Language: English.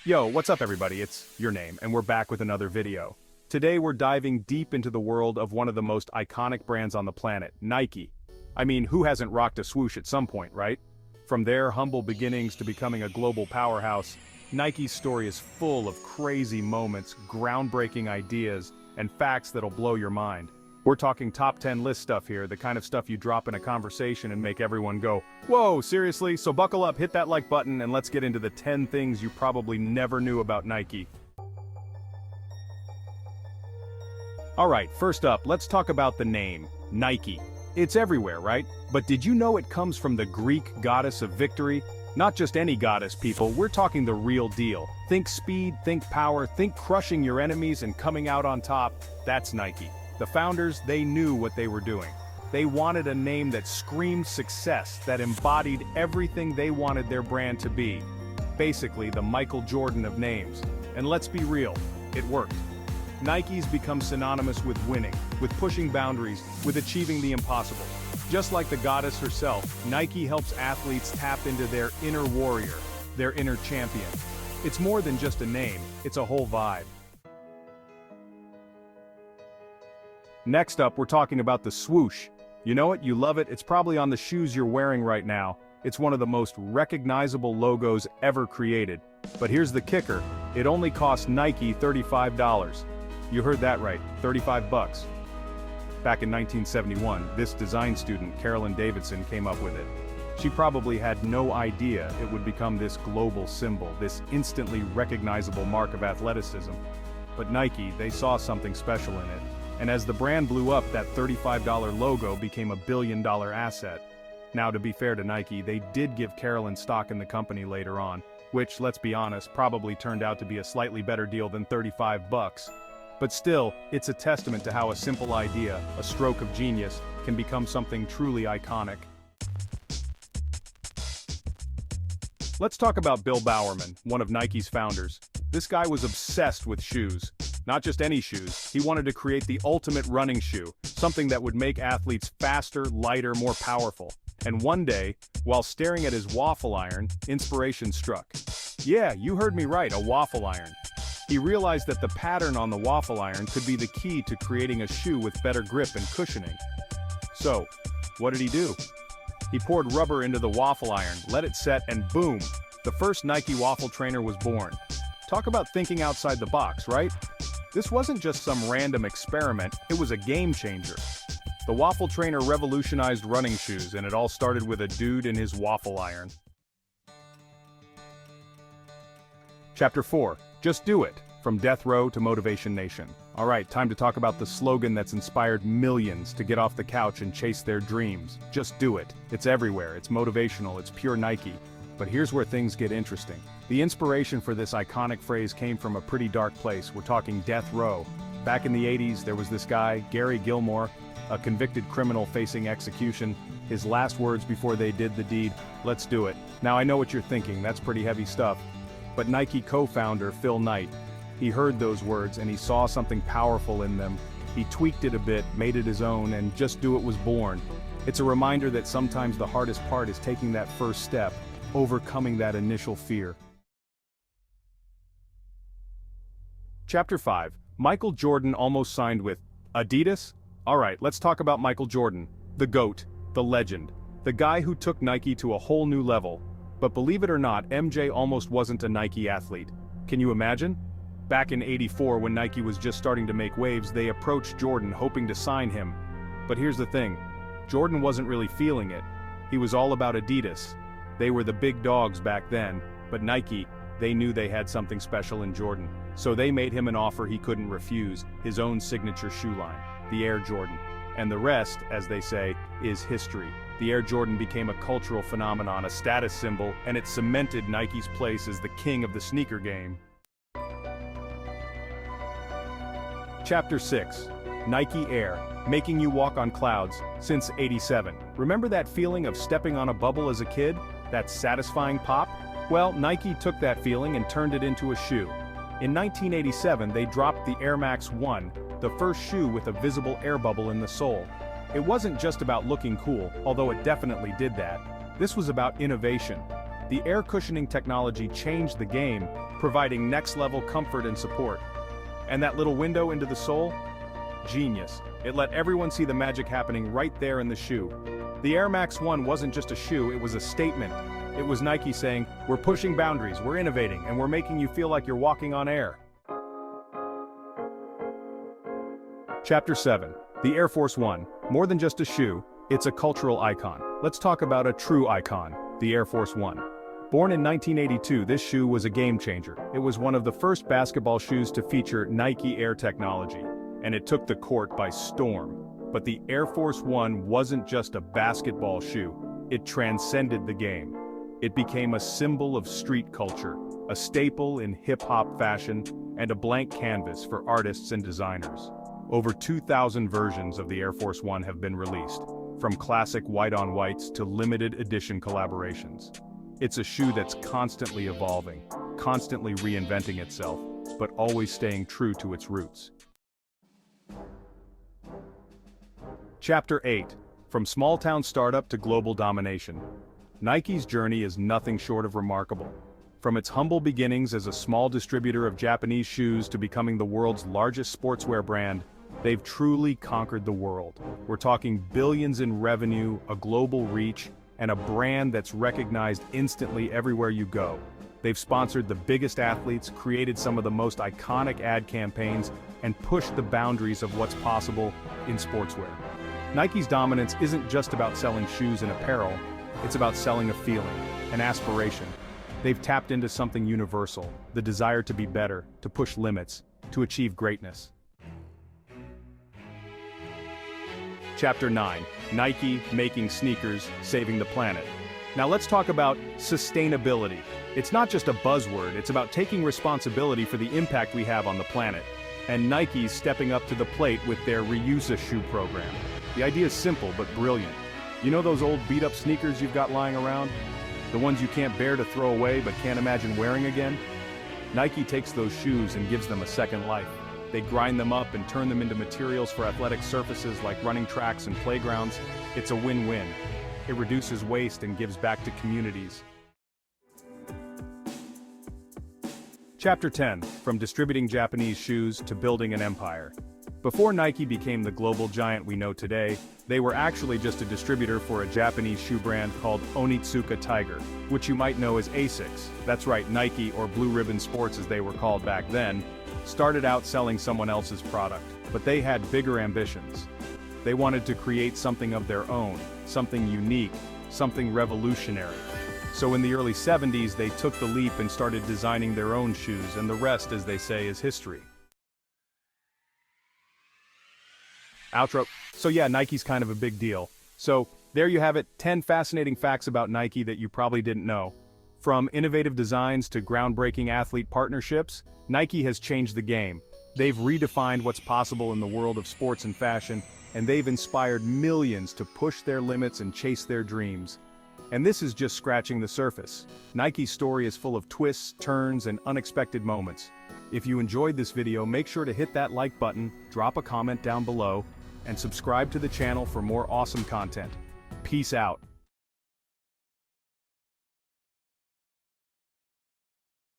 Yo, what's up everybody? It's Your Name, and we're back with another video. Today we're diving deep into the world of one of the most iconic brands on the planet, Nike. I mean, who hasn't rocked a swoosh at some point, right? From their humble beginnings to becoming a global powerhouse, Nike's story is full of crazy moments, groundbreaking ideas, and facts that'll blow your mind. We're talking top 10 list stuff here, the kind of stuff you drop in a conversation and make everyone go, "Whoa, seriously?" So buckle up, hit that like button, and let's get into the 10 things you probably never knew about Nike. Alright, first up, let's talk about the name, Nike. It's everywhere, right? But did you know it comes from the Greek goddess of victory? Not just any goddess, people, we're talking the real deal. Think speed, think power, think crushing your enemies and coming out on top. That's Nike. The founders, they knew what they were doing. They wanted a name that screamed success, that embodied everything they wanted their brand to be. Basically, the Michael Jordan of names. And let's be real, it worked. Nike's become synonymous with winning, with pushing boundaries, with achieving the impossible. Just like the goddess herself, Nike helps athletes tap into their inner warrior, their inner champion. It's more than just a name, it's a whole vibe. Next up, we're talking about the swoosh. You know it, you love it, it's probably on the shoes you're wearing right now. It's one of the most recognizable logos ever created. But here's the kicker, it only cost Nike $35. You heard that right, 35 bucks. Back in 1971, this design student, Carolyn Davidson, came up with it. She probably had no idea it would become this global symbol, this instantly recognizable mark of athleticism. But Nike, they saw something special in it. And as the brand blew up, that $35 logo became a billion-dollar asset. Now, to be fair to Nike, they did give Carolyn stock in the company later on, which, let's be honest, probably turned out to be a slightly better deal than 35 bucks. But still, it's a testament to how a simple idea, a stroke of genius, can become something truly iconic. Let's talk about Bill Bowerman, one of Nike's founders. This guy was obsessed with shoes. Not just any shoes, he wanted to create the ultimate running shoe, something that would make athletes faster, lighter, more powerful. And one day, while staring at his waffle iron, inspiration struck. Yeah, you heard me right, a waffle iron. He realized that the pattern on the waffle iron could be the key to creating a shoe with better grip and cushioning. So, what did he do? He poured rubber into the waffle iron, let it set, and boom! The first Nike waffle trainer was born. Talk about thinking outside the box, right? This wasn't just some random experiment, it was a game changer. The waffle trainer revolutionized running shoes, and it all started with a dude and his waffle iron. Chapter 4. Just do it. From Death Row to Motivation Nation. Alright, time to talk about the slogan that's inspired millions to get off the couch and chase their dreams. Just do it. It's everywhere, it's motivational, it's pure Nike. But here's where things get interesting. The inspiration for this iconic phrase came from a pretty dark place. We're talking death row. Back in the 80s, there was this guy, Gary Gilmore, a convicted criminal facing execution. His last words before they did the deed, "Let's do it." Now I know what you're thinking, that's pretty heavy stuff. But Nike co-founder Phil Knight, he heard those words and he saw something powerful in them. He tweaked it a bit, made it his own, and Just Do It was born. It's a reminder that sometimes the hardest part is taking that first step, overcoming that initial fear. Chapter 5. Michael Jordan almost signed with Adidas? Alright, let's talk about Michael Jordan, the GOAT, the legend, the guy who took Nike to a whole new level. But believe it or not, MJ almost wasn't a Nike athlete. Can you imagine? Back in '84, when Nike was just starting to make waves, they approached Jordan hoping to sign him. But here's the thing, Jordan wasn't really feeling it. He was all about Adidas. They were the big dogs back then, but Nike, they knew they had something special in Jordan. So they made him an offer he couldn't refuse, his own signature shoe line, the Air Jordan. And the rest, as they say, is history. The Air Jordan became a cultural phenomenon, a status symbol, and it cemented Nike's place as the king of the sneaker game. Chapter 6. Nike Air, making you walk on clouds, since '87. Remember that feeling of stepping on a bubble as a kid? That satisfying pop? Well, Nike took that feeling and turned it into a shoe. In 1987, they dropped the Air Max 1, the first shoe with a visible air bubble in the sole. It wasn't just about looking cool, although it definitely did that. This was about innovation. The air cushioning technology changed the game, providing next-level comfort and support. And that little window into the sole? Genius. It let everyone see the magic happening right there in the shoe. The Air Max 1 wasn't just a shoe, it was a statement. It was Nike saying, "We're pushing boundaries, we're innovating, and we're making you feel like you're walking on air." Chapter 7. The Air Force 1. More than just a shoe, it's a cultural icon. Let's talk about a true icon, the Air Force 1. Born in 1982, this shoe was a game changer. It was one of the first basketball shoes to feature Nike Air technology, and it took the court by storm. But the Air Force 1 wasn't just a basketball shoe, it transcended the game. It became a symbol of street culture, a staple in hip-hop fashion, and a blank canvas for artists and designers. Over 2,000 versions of the Air Force 1 have been released, from classic white-on-whites to limited edition collaborations. It's a shoe that's constantly evolving, constantly reinventing itself, but always staying true to its roots. Chapter 8. From small-town startup to global domination. Nike's journey is nothing short of remarkable. From its humble beginnings as a small distributor of Japanese shoes to becoming the world's largest sportswear brand, they've truly conquered the world. We're talking billions in revenue, a global reach, and a brand that's recognized instantly everywhere you go. They've sponsored the biggest athletes, created some of the most iconic ad campaigns, and pushed the boundaries of what's possible in sportswear. Nike's dominance isn't just about selling shoes and apparel, it's about selling a feeling, an aspiration. They've tapped into something universal, the desire to be better, to push limits, to achieve greatness. Chapter 9. Nike, making sneakers, saving the planet. Now let's talk about sustainability. It's not just a buzzword, it's about taking responsibility for the impact we have on the planet. And Nike's stepping up to the plate with their Reuse a Shoe program. The idea is simple but brilliant. You know those old beat-up sneakers you've got lying around? The ones you can't bear to throw away but can't imagine wearing again? Nike takes those shoes and gives them a second life. They grind them up and turn them into materials for athletic surfaces like running tracks and playgrounds. It's a win-win. It reduces waste and gives back to communities. Chapter 10. From distributing Japanese shoes to building an empire. Before Nike became the global giant we know today, they were actually just a distributor for a Japanese shoe brand called Onitsuka Tiger, which you might know as ASICS. That's right, Nike, or Blue Ribbon Sports as they were called back then, started out selling someone else's product, but they had bigger ambitions. They wanted to create something of their own, something unique, something revolutionary. So in the early 70s, they took the leap and started designing their own shoes, and the rest, as they say, is history. Outro. So yeah, Nike's kind of a big deal. So there you have it, 10 fascinating facts about Nike that you probably didn't know. From innovative designs to groundbreaking athlete partnerships, Nike has changed the game. They've redefined what's possible in the world of sports and fashion, and they've inspired millions to push their limits and chase their dreams. And this is just scratching the surface. Nike's story is full of twists, turns, and unexpected moments. If you enjoyed this video, make sure to hit that like button, drop a comment down below, and subscribe to the channel for more awesome content. Peace out.